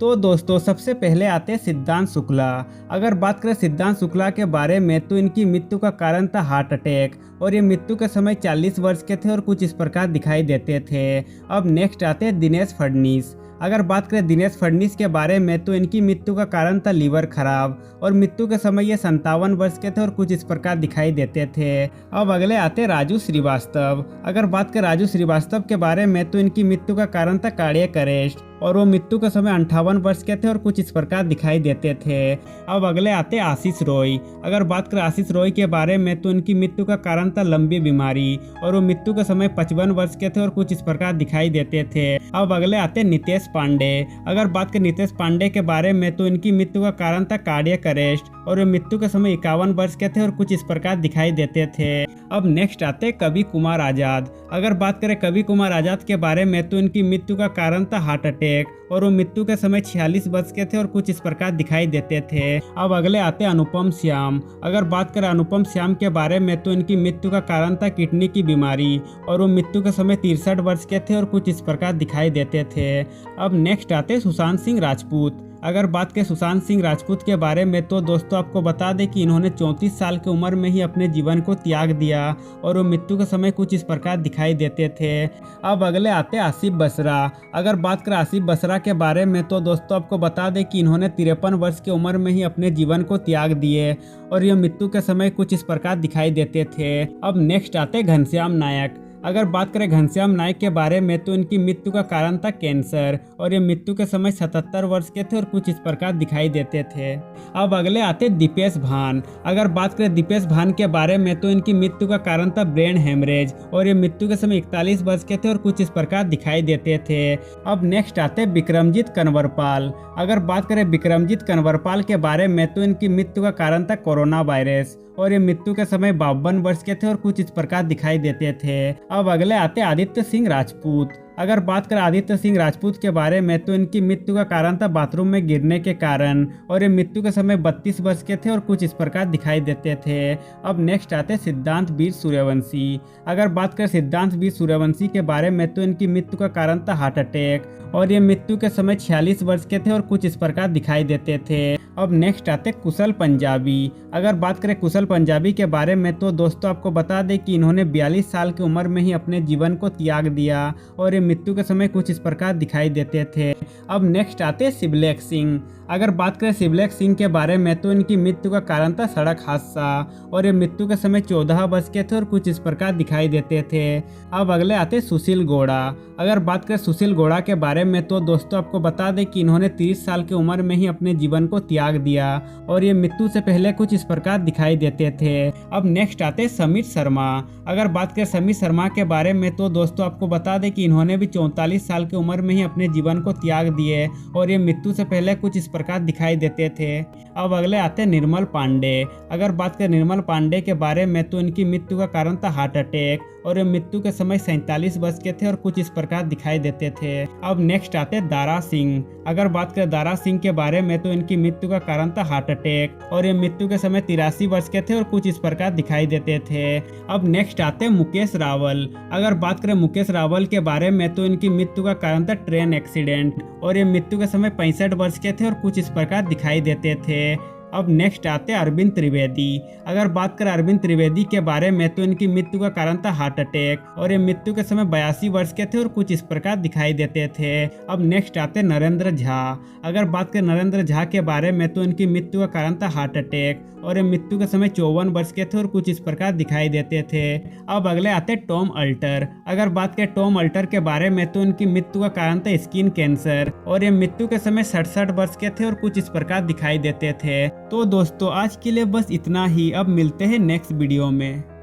तो दोस्तों सबसे पहले आते हैं सिद्धांत शुक्ला। अगर बात करें सिद्धांत शुक्ला के बारे में तो इनकी मृत्यु का कारण था हार्ट अटैक और ये मृत्यु के समय 40 वर्ष के थे और कुछ इस प्रकार दिखाई देते थे। अब नेक्स्ट आते हैं दिनेश फडणवीस। अगर बात करें दिनेश फडणवीस के बारे में तो इनकी मृत्यु का कारण था लीवर खराब और मृत्यु के समय ये 57 वर्ष के थे और कुछ इस प्रकार दिखाई देते थे। अब अगले आते राजू श्रीवास्तव। अगर बात करें राजू श्रीवास्तव के बारे में तो इनकी मृत्यु का कारण था कार्डियक अरेस्ट और वो मृत्यु के समय 58 वर्ष के थे और कुछ इस प्रकार दिखाई देते थे। अब अगले आते आशीष रॉय। अगर बात करें आशीष रॉय के बारे में तो उनकी मृत्यु का कारण था लंबी बीमारी और वो मृत्यु के समय 55 वर्ष के थे और कुछ इस प्रकार दिखाई देते थे। अब अगले आते नितेश पांडे। अगर बात करें नितेश पांडे के बारे में तो इनकी मृत्यु का कारण था कार्डियक अरेस्ट और वे मृत्यु के समय 51 वर्ष के थे और कुछ इस प्रकार दिखाई देते थे। अब नेक्स्ट आते कवि कुमार आजाद। अगर बात करें कवि कुमार आजाद के बारे में तो इनकी मृत्यु का कारण था हार्ट अटैक और वो मृत्यु के समय 46 वर्ष के थे और कुछ इस प्रकार दिखाई देते थे। अब अगले आते अनुपम श्याम। अगर बात करें अनुपम श्याम के बारे में तो इनकी मृत्यु का कारण था किडनी की बीमारी और वो मृत्यु के समय 63 वर्ष के थे और कुछ इस प्रकार दिखाई देते थे। अब नेक्स्ट आते सुशांत सिंह राजपूत। अगर बात करें सुशांत सिंह राजपूत के बारे में तो दोस्तों आपको बता दें कि इन्होंने 34 साल की उम्र में ही अपने जीवन को त्याग दिया और वो मृत्यु के समय कुछ इस प्रकार दिखाई देते थे। अब अगले आते आसिफ बसरा। अगर बात करें आसिफ बसरा के बारे में तो दोस्तों आपको बता दें कि इन्होंने 53 वर्ष की उम्र में ही अपने जीवन को त्याग दिए और ये मृत्यु के समय कुछ इस प्रकार दिखाई देते थे। अब नेक्स्ट आते घनश्याम नायक। अगर बात करें घनश्याम नायक के बारे में तो इनकी मृत्यु का कारण था कैंसर और ये मृत्यु के समय 77 वर्ष के थे और कुछ इस प्रकार दिखाई देते थे। अब अगले आते दीपेश भान। अगर बात करें दीपेश भान के बारे में तो इनकी मृत्यु का कारण था ब्रेन हेमरेज और ये मृत्यु के समय 41 वर्ष के थे और कुछ इस प्रकार दिखाई देते थे। अब नेक्स्ट आते विक्रमजीत कनवरपाल। अगर बात करें विक्रमजीत कनवरपाल के बारे में तो इनकी मृत्यु का कारण था कोरोना वायरस और ये मृत्यु के समय 52 वर्ष के थे और कुछ इस प्रकार दिखाई देते थे। अब अगले आते आदित्य सिंह राजपूत। अगर बात करें आदित्य सिंह राजपूत के बारे में तो इनकी मृत्यु का कारण था बाथरूम में गिरने के कारण और ये मृत्यु के समय 32 वर्ष के थे और कुछ इस प्रकार दिखाई देते थे। अब नेक्स्ट आते सिद्धांत वीर सूर्यवंशी। अगर बात करें सिद्धांत वीर सूर्यवंशी के बारे में तो इनकी मृत्यु का कारण था हार्ट अटैक और ये मृत्यु के समय 46 वर्ष के थे और कुछ इस प्रकार दिखाई देते थे। अब नेक्स्ट आते कुशल पंजाबी। अगर बात करें कुशल पंजाबी के बारे में तो दोस्तों आपको बता दें कि इन्होंने 42 साल की उम्र में ही अपने जीवन को त्याग दिया और ये मृत्यु के समय कुछ इस प्रकार दिखाई देते थे। अब नेक्स्ट आते शिवलेख सिंह। अगर बात करें शिवलेख सिंह के बारे में तो इनकी मृत्यु का कारण था सड़क हादसा और ये मृत्यु के समय 14 वर्ष के थे और कुछ इस प्रकार दिखाई देते थे। अब अगले आते सुशील गौड़ा। अगर बात करें सुशील गौड़ा के बारे में तो दोस्तों आपको बता दें कि इन्होंने 30 साल की उम्र में ही अपने जीवन को त्याग दिया और ये मृत्यु से पहले कुछ इस प्रकार दिखाई देते थे। अब नेक्स्ट आते समीर शर्मा। अगर बात करें समीर शर्मा के बारे में तो दोस्तों आपको बता दें कि इन्होंने भी 44 साल की उम्र में ही अपने जीवन को त्याग दिए और ये मृत्यु से पहले कुछ इस प्रकार दिखाई देते थे। अब अगले आते निर्मल पांडे। अगर बात करें निर्मल पांडे के बारे में तो इनकी मृत्यु का कारण था हार्ट अटैक और ये मृत्यु के समय 47 वर्ष के थे और कुछ इस प्रकार दिखाई देते थे। अब नेक्स्ट आते दारा सिंह। अगर बात करें दारा सिंह के बारे में तो इनकी मृत्यु का कारण था हार्ट अटैक और ये मृत्यु के समय 83 वर्ष के थे और कुछ इस प्रकार दिखाई देते थे। अब नेक्स्ट आते मुकेश रावल। अगर बात करें मुकेश रावल के बारे में तो इनकी मृत्यु का कारण था ट्रेन एक्सीडेंट और ये मृत्यु के समय 65 वर्ष के थे और कुछ इस प्रकार दिखाई देते थे। अब नेक्स्ट आते अरविंद त्रिवेदी। अगर बात करें अरविंद त्रिवेदी के बारे में तो इनकी मृत्यु का कारण था हार्ट अटैक और ये मृत्यु के समय 82 वर्ष के थे और कुछ इस प्रकार दिखाई देते थे। अब नेक्स्ट आते नरेंद्र झा। अगर बात करें नरेंद्र झा के बारे में तो इनकी मृत्यु का कारण था हार्ट अटैक और ये मृत्यु के समय 54 वर्ष के थे और कुछ इस प्रकार दिखाई देते थे। अब अगले आते टॉम अल्टर। अगर बात करें टॉम अल्टर के बारे में तो इनकी मृत्यु का कारण था स्किन कैंसर और ये मृत्यु के समय 67 वर्ष के थे और कुछ इस प्रकार दिखाई देते थे। तो दोस्तों आज के लिए बस इतना ही। अब मिलते हैं नेक्स्ट वीडियो में।